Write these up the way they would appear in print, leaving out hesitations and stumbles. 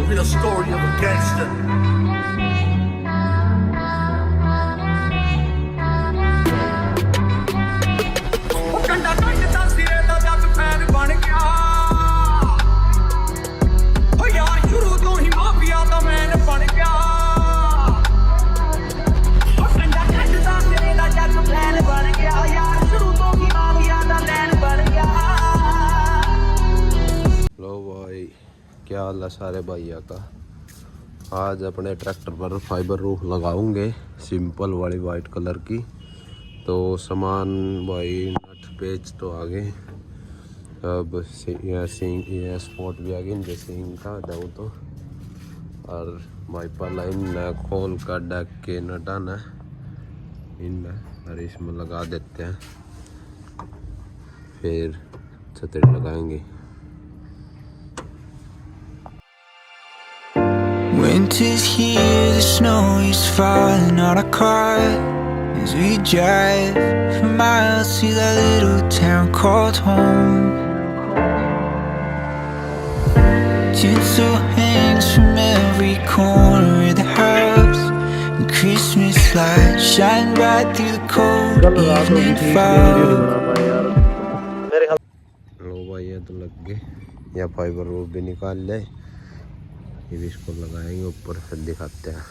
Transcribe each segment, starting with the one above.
real story of a gangster. क्या हाल है सारे भैया का। आज अपने ट्रैक्टर पर फाइबर रूफ लगाऊंगे, सिंपल वाली वाइट कलर की। तो सामान भाई नट पेच तो आ गए, अब यह स्पॉट भी आ गई इनके सिंग का जाऊँ तो। और वाइपर लाइन न खोल कर डक के नटाना इन और इसमें लगा देते हैं, फिर छतरी लगाएंगे। Winter's here, the snow is falling on our car as we drive for miles to that little town called home. Tinsel hangs from every corner of the house, and Christmas lights shine bright through the cold evening fog. लो भाई ये तो लग गए, या fibre roof भी निकाल ले, ये भी इसको लगाएंगे ऊपर, फिर दिखाते हैं।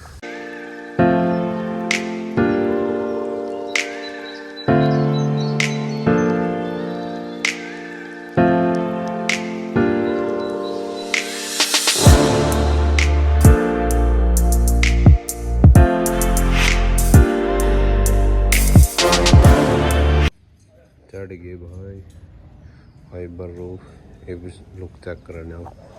चढ़ गए भाई फाइबर रूफ, ये भी लुक चेक करने आओ।